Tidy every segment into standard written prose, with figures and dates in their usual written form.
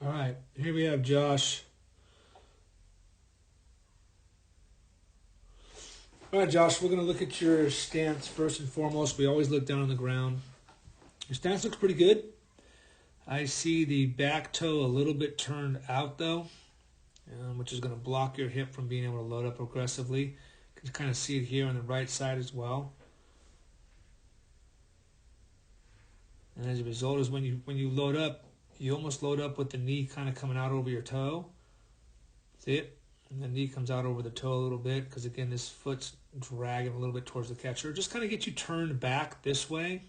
All right, here we have Josh. All right, Josh, we're going to look at your stance first and foremost. We always look down on the ground. Your stance looks pretty good. I see the back toe a little bit turned out, though, which is going to block your hip from being able to load up aggressively. You can kind of see it here on the right side as well. And as a result is when you load up, you almost load up with the knee kind of coming out over your toe. See it? And the knee comes out over the toe a little bit because, again, this foot's dragging a little bit towards the catcher. Just kind of get you turned back this way,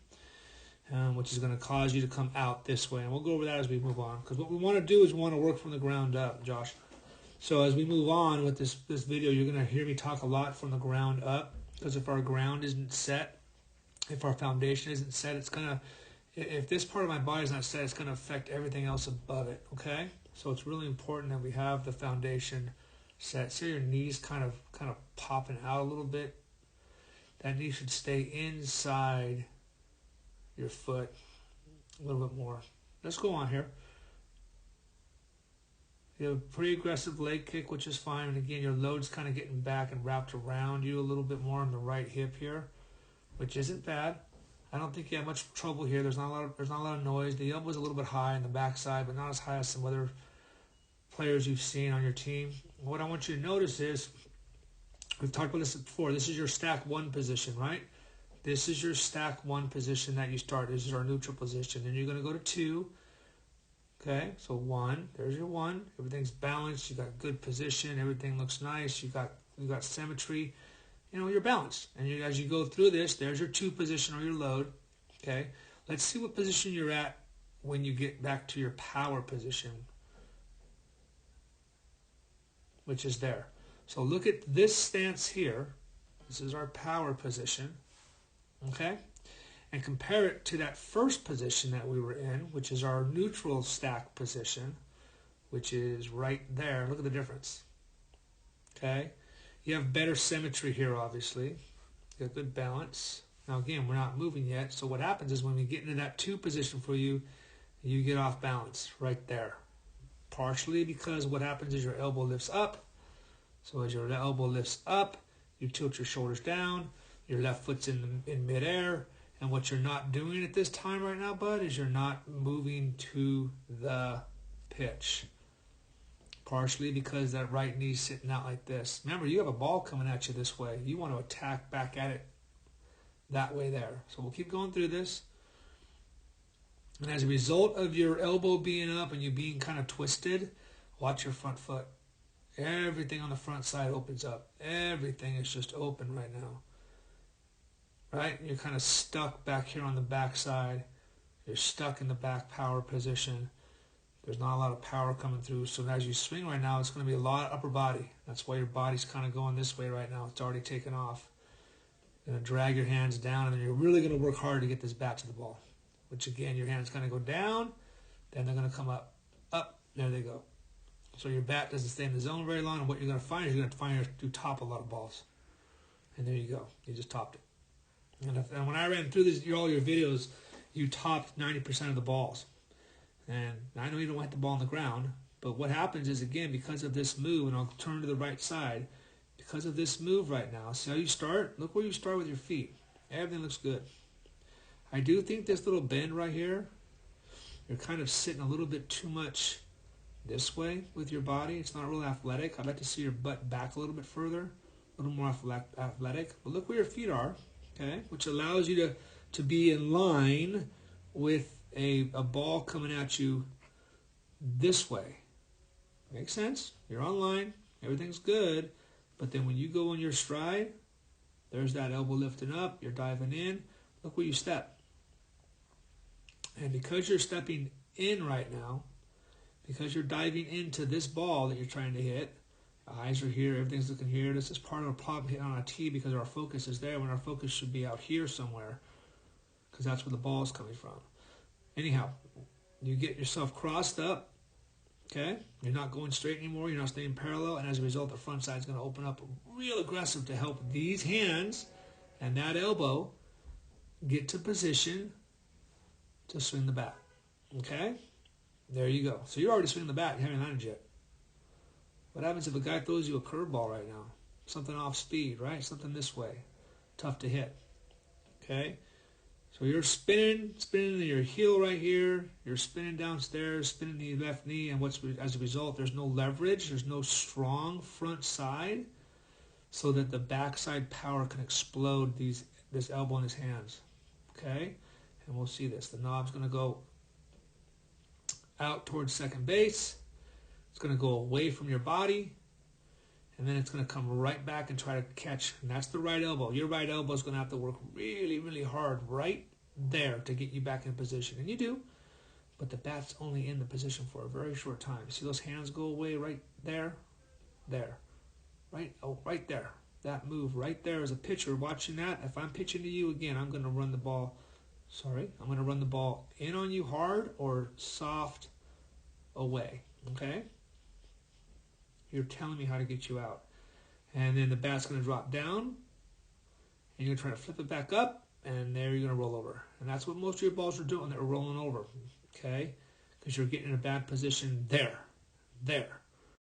which is going to cause you to come out this way. And we'll go over that as we move on, because what we want to do is we want to work from the ground up, Josh. So as we move on with this video, you're going to hear me talk a lot from the ground up, because if our ground isn't set, if our foundation isn't set, it's going to, if this part of my body is not set, it's going to affect everything else above it, okay? So it's really important that we have the foundation set. So your knees kind of popping out a little bit. That knee should stay inside your foot a little bit more. Let's go on here. You have a pretty aggressive leg kick, which is fine. And again, your load's kind of getting back and wrapped around you a little bit more on the right hip here, which isn't bad. I don't think you have much trouble here. There's not a lot of noise. The elbow's a little bit high on the backside, but not as high as some other players you've seen on your team. What I want you to notice is, we've talked about this before, this is your stack one position, right? This is your stack one position that you start. This is our neutral position. Then you're going to go to two. Okay, so one, there's your one. Everything's balanced. You got good position. Everything looks nice. You got symmetry. You're balanced. And as you go through this, there's your two position or your load. Okay, let's see what position you're at when you get back to your power position, which is there. So look at this stance here. This is our power position. Okay, and compare it to that first position that we were in, which is our neutral stack position, which is right there. Look at the difference. Okay, you have better symmetry here, obviously. You have good balance. Now again, we're not moving yet, so what happens is when we get into that two position for you, you get off balance right there. Partially because what happens is your elbow lifts up. So as your elbow lifts up, you tilt your shoulders down, your left foot's in midair, and what you're not doing at this time right now, bud, is you're not moving to the pitch. Partially because that right knee's sitting out like this. Remember, you have a ball coming at you this way. You want to attack back at it that way there. So we'll keep going through this. And as a result of your elbow being up and you being kind of twisted, watch your front foot. Everything on the front side opens up. Everything is just open right now. Right? You're kind of stuck back here on the back side. You're stuck in the back power position. There's not a lot of power coming through. So as you swing right now, it's going to be a lot of upper body. That's why your body's kind of going this way right now. It's already taken off. You're going to drag your hands down, and then you're really going to work hard to get this bat to the ball. Which again, your hands kind of go down, then they're going to come up. Up, there they go. So your bat doesn't stay in the zone very long, and what you're going to find is you're going to find you top a lot of balls. And there you go. You just topped it. And when I ran through all your videos, you topped 90% of the balls. And I know you don't hit the ball on the ground, but what happens is, again, because of this move, and I'll turn to the right side, because of this move right now, see how you start? Look where you start with your feet. Everything looks good. I do think this little bend right here, you're kind of sitting a little bit too much this way with your body. It's not real athletic. I'd like to see your butt back a little bit further, a little more athletic. But look where your feet are, okay, which allows you to be in line with a ball coming at you this way. Makes sense? You're on line. Everything's good. But then when you go in your stride, there's that elbow lifting up. You're diving in. Look where you step. And because you're stepping in right now, because you're diving into this ball that you're trying to hit, eyes are here, everything's looking here. This is part of a problem hitting on a tee because our focus is there when our focus should be out here somewhere, because that's where the ball is coming from. Anyhow, you get yourself crossed up, okay? You're not going straight anymore. You're not staying parallel, and as a result, the front side is going to open up real aggressive to help these hands and that elbow get to position to swing the bat, okay? There you go. So you're already swinging the bat. You haven't landed yet. What happens if a guy throws you a curveball right now? Something off speed, right? Something this way. Tough to hit. Okay? So you're spinning your heel right here. You're spinning downstairs, spinning the left knee, and as a result, there's no leverage. There's no strong front side so that the backside power can explode this elbow in his hands. Okay? And we'll see this. The knob's going to go out towards second base. It's going to go away from your body. And then it's going to come right back and try to catch. And that's the right elbow. Your right elbow is going to have to work really, really hard right there to get you back in position. And you do. But the bat's only in the position for a very short time. See those hands go away right there? There. Right? Oh, right there. That move right there as a pitcher watching that. If I'm pitching to you again, I'm going to run the ball. I'm going to run the ball in on you hard or soft away. Okay? You're telling me how to get you out. And then the bat's going to drop down. And you're going to try to flip it back up. And there you're going to roll over. And that's what most of your balls are doing. They're rolling over. Okay? Because you're getting in a bad position there. There.